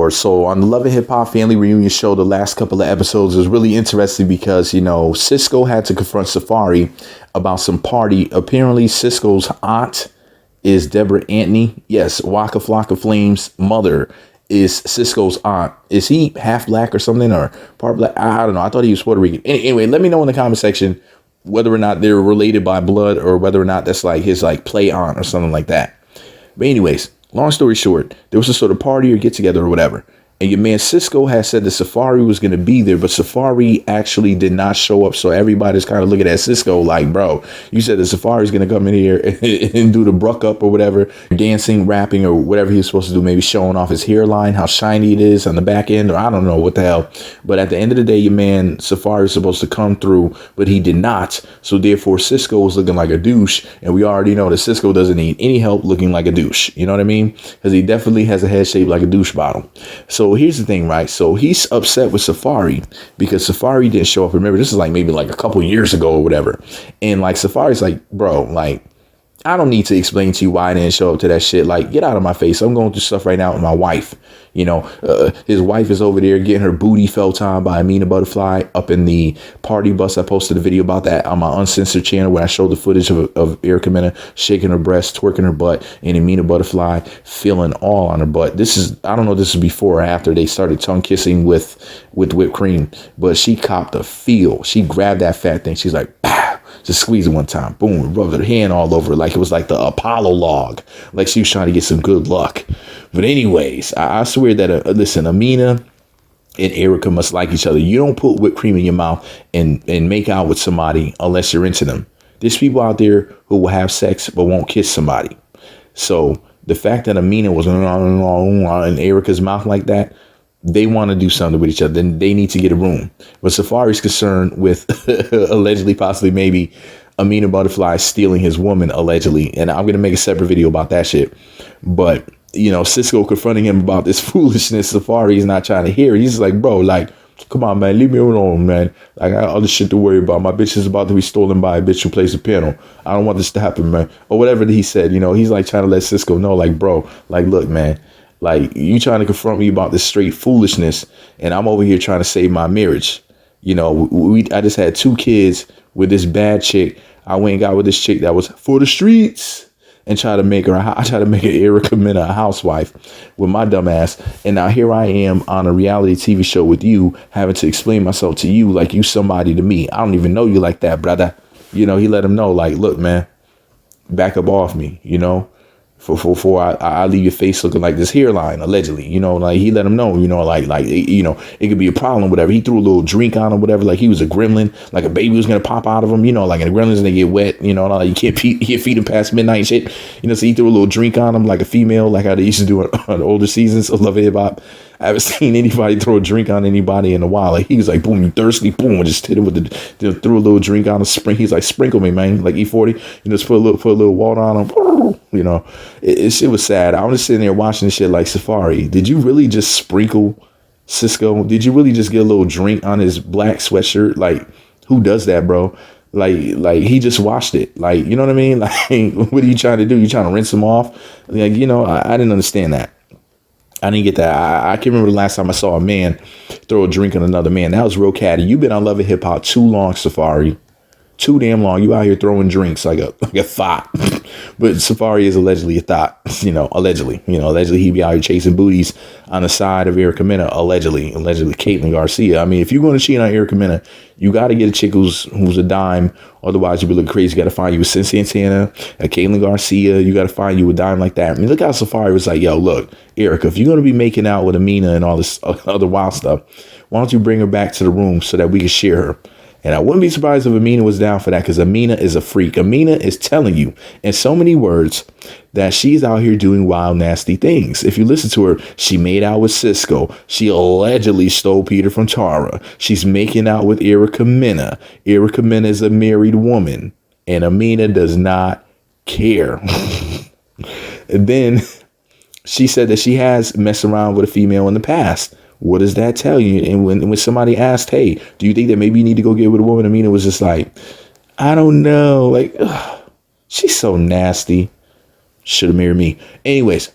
Lord. So on the Love and Hip Hop Family Reunion show, the last couple of episodes was really interesting because, you know, Cisco had to confront Safaree about some party. Apparently, Cisco's aunt is Deborah Anthony. Yes, Waka Flocka Flame's mother is Cisco's aunt. Is he half black or something, or part black? I don't know. I thought he was Puerto Rican. Anyway, let me know in the comment section whether or not they're related by blood or whether or not that's like his like play aunt or something like that. But anyways, long story short, there was a sort of party or get together or whatever. And your man Cisco had said that Safaree was going to be there, but Safaree actually did not show up. So everybody's kind of looking at Cisco like, bro, you said that Safaree's going to come in here and do the Bruck Up or whatever, dancing, rapping or whatever he was supposed to do, maybe showing off his hairline, how shiny it is on the back end, or I don't know what the hell. But at the end of the day, your man Safaree was supposed to come through, but he did not. So therefore, Cisco was looking like a douche. And we already know that Cisco doesn't need any help looking like a douche. You know what I mean? Because he definitely has a head shaped like a douche bottle. So here's the thing, right? So he's upset with Safaree because Safaree didn't show up. Remember, this is like maybe like a couple years ago or whatever. And like Safaree's like, bro, like, I don't need to explain to you why I didn't show up to that shit. Like, get out of my face. I'm going through stuff right now with my wife. You know, his wife is over there getting her booty felt on by Amina Butterfly up in the party bus. I posted a video about that on my uncensored channel where I showed the footage of Erica Mena shaking her breast, twerking her butt, and Amina Butterfly feeling all on her butt. This is, I don't know, this is before or after they started tongue kissing with whipped cream, but she copped a feel. She grabbed that fat thing. She's like, pow, just squeezed it one time. Boom, rubbed her hand all over like it was like the Apollo log, like she was trying to get some good luck. But anyways, I swear that, listen, Amina and Erica must like each other. You don't put whipped cream in your mouth and make out with somebody unless you're into them. There's people out there who will have sex but won't kiss somebody. So the fact that Amina was in Erica's mouth like that, they want to do something with each other. Then they need to get a room. But Safaree's concerned with allegedly, possibly, maybe Amina Butterfly stealing his woman, allegedly. And I'm going to make a separate video about that shit. But, you know, Cisco confronting him about this foolishness. Safaree's not trying to hear it. He's like, bro, like, come on, man, leave me alone, man. Like, I got other shit to worry about. My bitch is about to be stolen by a bitch who plays the piano. I don't want this to happen, man. Or whatever he said, you know, he's like trying to let Cisco know, like, bro, like, look, man, like, you trying to confront me about this straight foolishness, and I'm over here trying to save my marriage. You know, I just had 2 kids with this bad chick. I went and got with this chick that was for the streets and try to make Erica Mena a housewife with my dumb ass. And now here I am on a reality TV show with you, having to explain myself to you like you somebody to me. I don't even know you like that, brother. You know, he let him know, like, look, man, back up off me, you know. For I leave your face looking like this hairline, allegedly, you know, like he let him know, you know, like, you know, it could be a problem, whatever. He threw a little drink on him, whatever, like he was a gremlin, like a baby was going to pop out of him, you know, like in the gremlins, they get wet, you know, like you can't feed him past midnight and shit, you know, so he threw a little drink on him like a female, like how they used to do on older seasons of Love and Hip Hop. I haven't seen anybody throw a drink on anybody in a while. Like he was like, boom, you thirsty, boom, and just hit him with threw a little drink on him. He's like, sprinkle me, man, like E40, you know, just put a little water on him. You know, it was sad. I was just sitting there watching this shit like, Safaree, did you really just sprinkle Cisco? Did you really just get a little drink on his black sweatshirt? Like, who does that, bro? Like he just washed it. Like, you know what I mean? Like, what are you trying to do? You trying to rinse him off? Like, you know, I didn't understand that. I didn't get that. I can't remember the last time I saw a man throw a drink on another man. That was real catty. You've been on Love and Hip Hop too long, Safaree. Too damn long. You out here throwing drinks like a thought. But Safaree is allegedly a thought, you know, allegedly he be out here chasing booties on the side of Erica Mena, allegedly Caitlyn Garcia. I mean, if you're going to cheat on Erica Mena, you got to get a chick who's a dime. Otherwise, you'll be looking crazy. You got to find you a Sin Santana, a Caitlyn Garcia. You got to find you a dime like that. I mean, look how Safaree was like, yo, look, Erica, if you're going to be making out with Amina and all this other wild stuff, why don't you bring her back to the room so that we can share her? And I wouldn't be surprised if Amina was down for that, because Amina is a freak. Amina is telling you in so many words that she's out here doing wild, nasty things. If you listen to her, she made out with Cisco. She allegedly stole Peter from Tara. She's making out with Erica Mena. Erica Mena is a married woman, and Amina does not care. And then she said that she has messed around with a female in the past. What does that tell you? And when somebody asked, hey, do you think that maybe you need to go get with a woman? Amina was just like, I don't know. Like, ugh, she's so nasty. Should have married me. Anyways,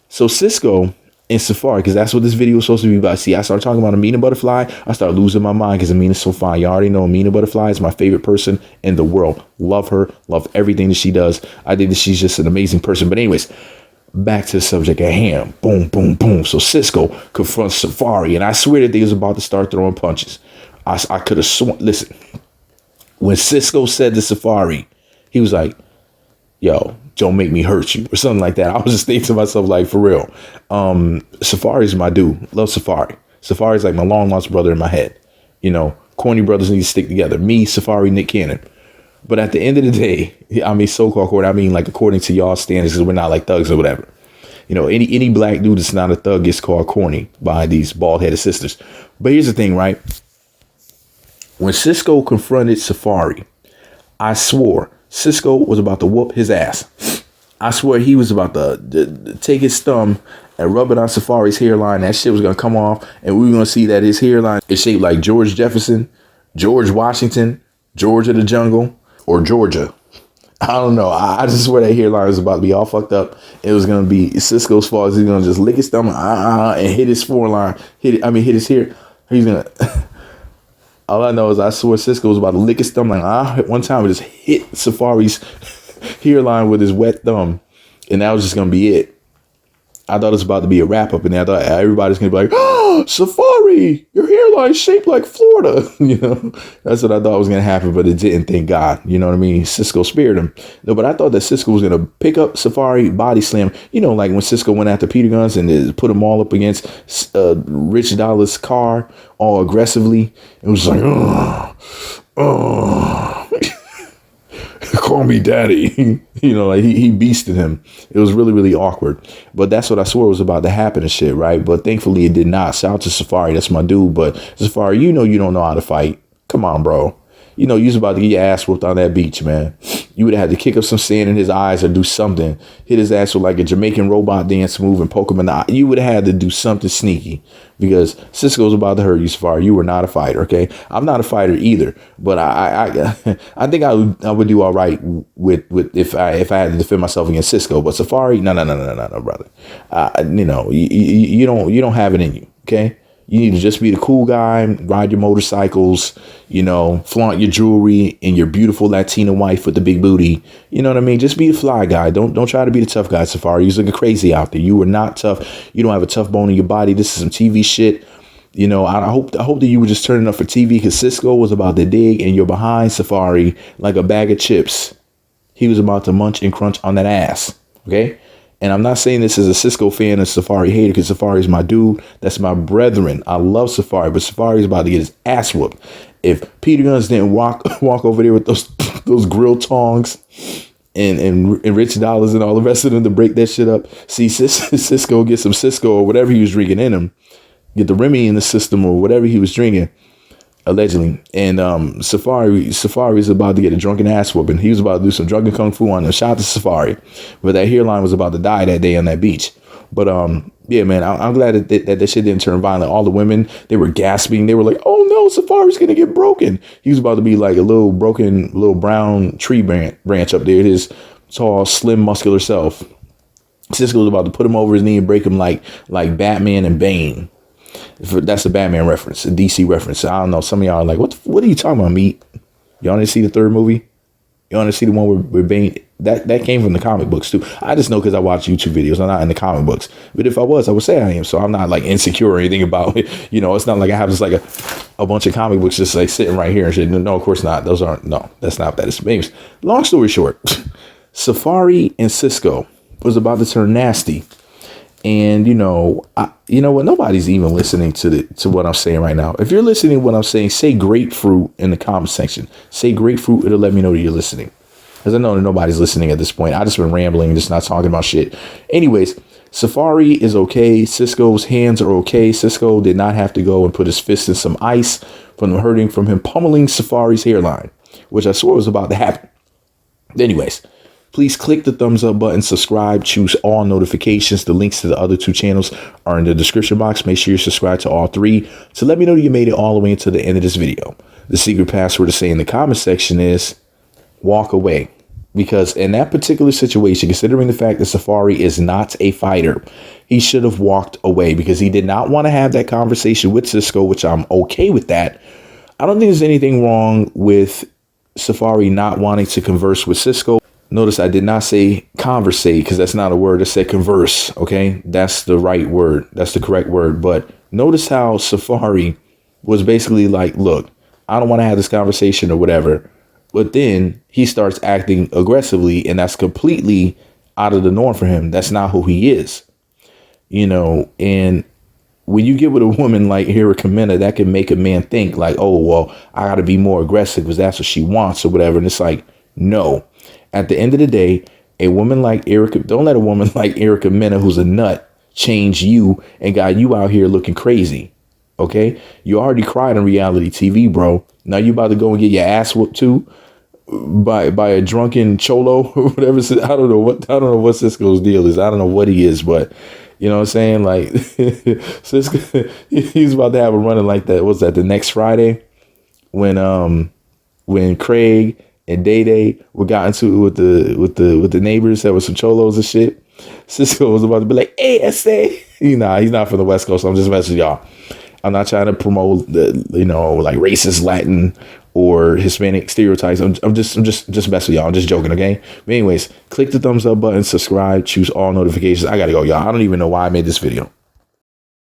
so Cisco and Safari, because that's what this video is supposed to be about. See, I started talking about Amina Butterfly, I started losing my mind because Amina's so fine. You already know Amina Butterfly is my favorite person in the world. Love her, love everything that she does. I think that she's just an amazing person. But anyways, back to the subject at hand. Boom, boom, boom. So Cisco confronts Safari, and I swear that they was about to start throwing punches. I could have sworn. Listen, when Cisco said to Safari, he was like, yo, don't make me hurt you, or something like that. I was just thinking to myself, like, for real. Safari's my dude. Love Safari. Safari's like my long lost brother in my head. You know, Corny brothers need to stick together. Me, Safari, Nick Cannon. But at the end of the day, I mean, so-called Corny, I mean, like, according to y'all standards, because we're not like thugs or whatever. You know, any black dude that's not a thug gets called corny by these bald-headed sisters. But here's the thing, right? When Cisco confronted Safari, I swore Cisco was about to whoop his ass. I swear he was about to take his thumb and rub it on Safari's hairline. That shit was going to come off, and we were going to see that his hairline is shaped like George Jefferson, George Washington, George of the Jungle, or Georgia. I don't know. I just swear that hairline was about to be all fucked up. It was going to be Cisco's fault. He's going to just lick his thumb and hit his foreline. Hit his hair. He's going to... All I know is I swear Cisco was about to lick his thumb. Like, one time it just hit Safari's hairline with his wet thumb. And that was just going to be it. I thought it was about to be a wrap up. And I thought everybody's going to be like, oh, Safari, your hairline's shaped like Florida. You know, that's what I thought was going to happen. But it didn't, thank God. You know what I mean? Cisco spared him. No, but I thought that Cisco was going to pick up Safari, body slam. You know, like when Cisco went after Peter Guns and put them all up against Rich Dollar's car all aggressively. It was like, oh. Call me daddy. You know, like he beasted him. It was really, really awkward. But that's what I swore was about to happen and shit, right? But thankfully it did not. Shout out to Safari. That's my dude. But Safari, you know you don't know how to fight. Come on, bro. You know, you was about to get your ass whooped on that beach, man. You would have had to kick up some sand in his eyes or do something. Hit his ass with like a Jamaican robot dance move and poke him in the eye. You would have had to do something sneaky because Cisco's about to hurt you, Safari. You were not a fighter, okay? I'm not a fighter either, but I think I would do all right with if I had to defend myself against Cisco. But Safari, no, brother. You know, you don't have it in you, okay? You need to just be the cool guy, ride your motorcycles, you know, flaunt your jewelry and your beautiful Latina wife with the big booty. You know what I mean? Just be the fly guy. Don't try to be the tough guy, Safari. You're looking crazy out there. You are not tough. You don't have a tough bone in your body. This is some TV shit. You know, I hope that you were just turning up for TV because Cisco was about to dig and you're behind Safari like a bag of chips. He was about to munch and crunch on that ass. Okay? And I'm not saying this as a Cisco fan or Safari hater because Safari is my dude. That's my brethren. I love Safari, but Safari is about to get his ass whooped. If Peter Guns didn't walk over there with those grill tongs and rich dollars and all the rest of them to break that shit up, see Cisco get some Cisco or whatever he was drinking in him, get the Remy in the system or whatever he was drinking. Allegedly. And Safari is about to get a drunken ass whooping. He was about to do some drunken kung fu on him. Shout out to Safari. But that hairline was about to die that day on that beach. But yeah, man, I'm glad that shit didn't turn violent. All the women, they were gasping. They were like, oh no, Safari's gonna get broken. He was about to be like a little brown tree branch up there. His tall, slim, muscular self. Cisco was about to put him over his knee and break him like Batman and Bane. That's a Batman reference, a DC reference. I don't know. Some of y'all are like, what are you talking about, meat? Y'all didn't see the third movie? Y'all didn't see the one where Bane, that came from the comic books too. I just know because I watch YouTube videos. I'm not in the comic books. But if I was, I would say I am. So I'm not like insecure or anything about it. You know, it's not like I have just like a bunch of comic books just like sitting right here and shit. No, of course not. That's not what that is. Anyways, long story short, Safari and Cisco was about to turn nasty. And, you know what? Nobody's even listening to what I'm saying right now. If you're listening to what I'm saying, say grapefruit in the comment section. Say grapefruit. It'll let me know that you're listening. Because I know that nobody's listening at this point. I just been rambling, just not talking about shit. Anyways, Safari is okay. Cisco's hands are okay. Cisco did not have to go and put his fist in some ice from him pummeling Safari's hairline, which I swore was about to happen. Anyways. Please click the thumbs up button, subscribe, choose all notifications. The links to the other two channels are in the description box. Make sure you're subscribed to all three to let me know you made it all the way into the end of this video. The secret password to say in the comment section is walk away. Because in that particular situation, considering the fact that Safaree is not a fighter, he should have walked away because he did not want to have that conversation with Cisco, which I'm okay with that. I don't think there's anything wrong with Safaree not wanting to converse with Cisco. Notice I did not say conversate because that's not a word. I said converse. OK, that's the right word. That's the correct word. But notice how Safaree was basically like, look, I don't want to have this conversation or whatever. But then he starts acting aggressively, and that's completely out of the norm for him. That's not who he is, you know. And when you get with a woman like Erica Mena, that can make a man think like, oh, well, I got to be more aggressive because that's what she wants or whatever. And it's like, no. At the end of the day, a woman like Erica, don't let a woman like Erica Mena, who's a nut, change you and got you out here looking crazy. OK, you already cried on reality TV, bro. Now you about to go and get your ass whooped, too, by a drunken cholo or whatever. I don't know what Cisco's deal is. I don't know what he is, but you know what I'm saying? Like Cisco, he's about to have a running like that. What's that? The next Friday when Craig and Day Day were got into it with the neighbors that was some cholos and shit. Cisco was about to be like, hey, SA. He's not from the West Coast. So I'm just messing with y'all. I'm not trying to promote the, like racist Latin or Hispanic stereotypes. I'm just messing with y'all. I'm just joking, okay? But anyways, click the thumbs up button, subscribe, choose all notifications. I gotta go, y'all. I don't even know why I made this video.